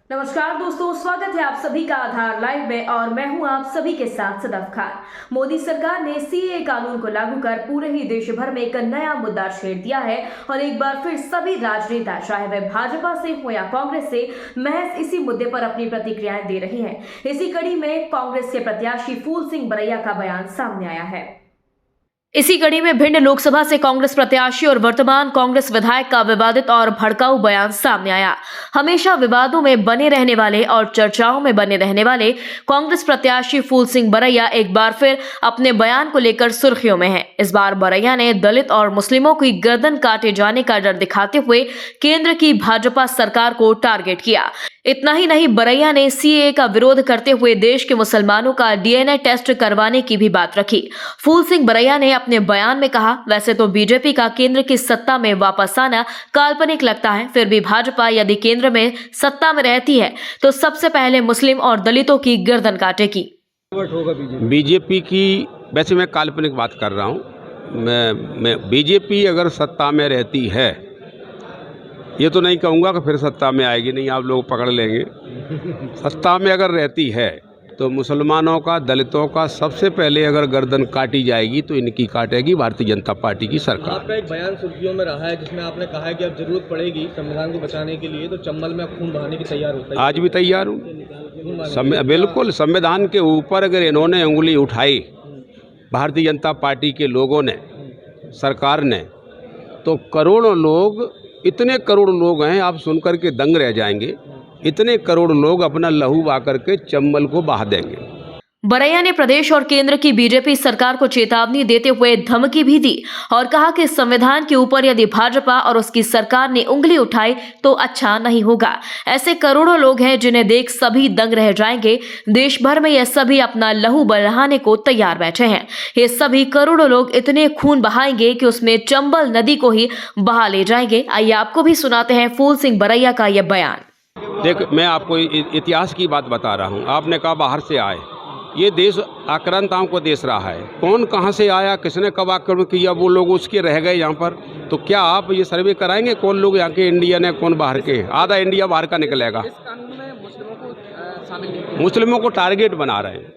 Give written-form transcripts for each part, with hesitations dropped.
नमस्कार दोस्तों, स्वागत है आप सभी का आधार लाइव में और मैं हूं आप सभी के साथ सदफ खान। मोदी सरकार ने सीएए कानून को लागू कर पूरे ही देश भर में एक नया मुद्दा छेड़ दिया है और एक बार फिर सभी राजनेता, चाहे वे भाजपा से हो या कांग्रेस से, महज इसी मुद्दे पर अपनी प्रतिक्रियाएं दे रहे हैं। इसी कड़ी में कांग्रेस के प्रत्याशी फूल सिंह बरैया का बयान सामने आया है। इसी कड़ी में भिंड लोकसभा से कांग्रेस प्रत्याशी और वर्तमान कांग्रेस विधायक का विवादित और भड़काऊ बयान सामने आया। हमेशा विवादों में बने रहने वाले और चर्चाओं में बने रहने वाले कांग्रेस प्रत्याशी फूल सिंह बरैया एक बार फिर अपने बयान को लेकर सुर्खियों में हैं। इस बार बरैया ने दलित और मुस्लिमों की गर्दन काटे जाने का डर दिखाते हुए केंद्र की भाजपा सरकार को टारगेट किया। इतना ही नहीं, बरैया ने सीएए का विरोध करते हुए देश के मुसलमानों का डीएनए टेस्ट करवाने की भी बात रखी। फूल सिंह बरैया ने अपने बयान में कहा, वैसे तो बीजेपी का केंद्र की सत्ता में वापस आना काल्पनिक लगता है, फिर भी भाजपा यदि केंद्र में सत्ता में रहती है तो सबसे पहले मुस्लिम और दलितों की गर्दन काटेगी। बीजेपी की, वैसे मैं काल्पनिक बात कर रहा हूँ। मैं बीजेपी अगर सत्ता में रहती है, ये तो नहीं कहूँगा कि फिर सत्ता में आएगी, नहीं, आप लोग पकड़ लेंगे। सत्ता में अगर रहती है तो मुसलमानों का, दलितों का सबसे पहले अगर गर्दन काटी जाएगी तो इनकी काटेगी भारतीय जनता पार्टी की सरकार। आपका एक बयान सुर्खियों में रहा है जिसमें आपने कहा है कि अब जरूरत पड़ेगी संविधान को बचाने के लिए तो चंबल में खून बहाने की तैयार होता है। आज भी तैयार हूँ। बिल्कुल, संविधान के ऊपर अगर इन्होंने उंगली उठाई भारतीय जनता पार्टी के लोगों ने, सरकार ने, तो करोड़ों लोग, इतने करोड़ लोग हैं, आप सुनकर के दंग रह जाएंगे। इतने करोड़ लोग अपना लहू बहा करके चंबल को बहा देंगे। बरैया ने प्रदेश और केंद्र की बीजेपी सरकार को चेतावनी देते हुए धमकी भी दी और कहा कि संविधान के ऊपर यदि भाजपा और उसकी सरकार ने उंगली उठाई तो अच्छा नहीं होगा। ऐसे करोड़ों लोग हैं जिन्हें देख सभी दंग रह जाएंगे। देश भर में ये सभी अपना लहू बहाने को तैयार बैठे हैं। ये सभी करोड़ों लोग इतने खून बहाएंगे कि उसमें चंबल नदी को ही बहा ले जाएंगे। आइए आपको भी सुनाते हैं फूल सिंह बरैया का यह बयान। देख, मैं आपको इतिहास की बात बता रहा हूँ। आपने कहा बाहर से आए, ये देश आक्रांताओं को देश रहा है। कौन कहाँ से आया, किसने कब आक्रमण किया, वो लोग उसके रह गए यहाँ पर। तो क्या आप ये सर्वे कराएंगे कौन लोग यहाँ के इंडियन है, कौन बाहर के? आधा इंडिया बाहर का निकलेगा। इस कानून में मुस्लिमों को शामिल नहीं किया। मुस्लिमों को टारगेट बना रहे हैं।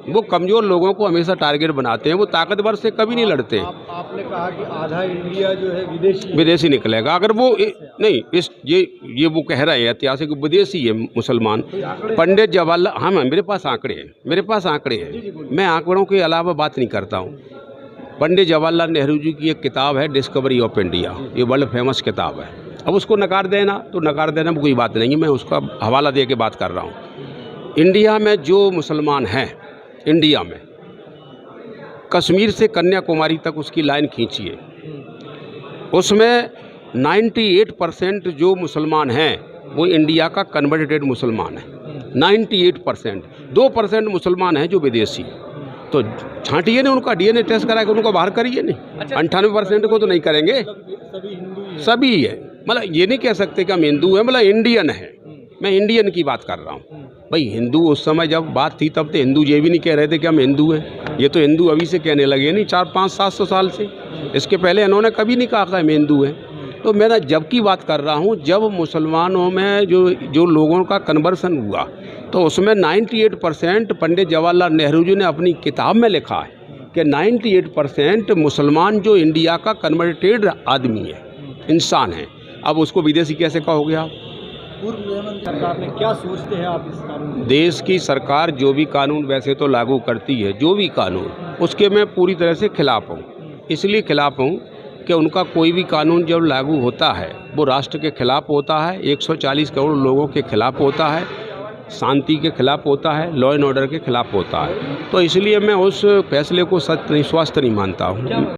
वो कमज़ोर लोगों को हमेशा टारगेट बनाते हैं। वो ताकतवर से कभी नहीं लड़ते। आपने कहा कि आधा इंडिया जो है विदेशी निकलेगा। अगर वो नहीं, इस ये वो कह रहे हैं ऐतिहासिक विदेशी है मुसलमान। पंडित जवाहरलाल, हाँ, मेरे पास आंकड़े हैं, मैं आंकड़ों के अलावा बात नहीं करता हूँ। पंडित जवाहरलाल नेहरू जी की एक किताब है डिस्कवरी ऑफ इंडिया, ये वर्ल्ड फेमस किताब है। अब उसको नकार देना तो नकार देना कोई बात नहीं है, मैं उसका हवाला दे के बात कर रहा हूँ। इंडिया में जो मुसलमान हैं, इंडिया में कश्मीर से कन्याकुमारी तक उसकी लाइन खींचिए, उसमें 98% जो मुसलमान हैं वो इंडिया का कन्वर्टेड मुसलमान है। 98%। 2% मुसलमान हैं जो विदेशी। तो छांटिए नहीं, उनका डीएनए टेस्ट करा के उनको बाहर करिए। नहीं, 98% को तो नहीं करेंगे। सभी है, मतलब ये नहीं कह सकते कि हम हिंदू हैं, मतलब इंडियन है। मैं इंडियन की बात कर रहा हूँ। भाई हिंदू उस समय जब बात थी तब तो हिंदू ये भी नहीं कह रहे थे कि हम हिंदू हैं। ये तो हिंदू अभी से कहने लगे, नहीं 400-500-700 साल से। इसके पहले इन्होंने कभी नहीं कहा कि हम हिंदू हैं। तो मैं जब की बात कर रहा हूँ, जब मुसलमानों में जो लोगों का कन्वर्सन हुआ तो उसमें 98% पंडित जवाहरलाल नेहरू जी ने अपनी किताब में लिखा है कि 98% मुसलमान जो इंडिया का कन्वर्टेड आदमी है, इंसान है। अब उसको विदेशी कैसे कहोगे आप? पूर्व सरकार ने क्या सोचते हैं आप इस कानून? देश की सरकार जो भी कानून वैसे तो लागू करती है, जो भी कानून, उसके मैं पूरी तरह से खिलाफ हूँ। इसलिए खिलाफ हूँ कि उनका कोई भी कानून जब लागू होता है वो राष्ट्र के खिलाफ होता है, 140 करोड़ लोगों के खिलाफ होता है, शांति के खिलाफ होता है, लॉ एंड ऑर्डर के खिलाफ होता है। तो इसलिए मैं उस फैसले को सत्य नहीं, स्वस्थ नहीं मानता हूँ।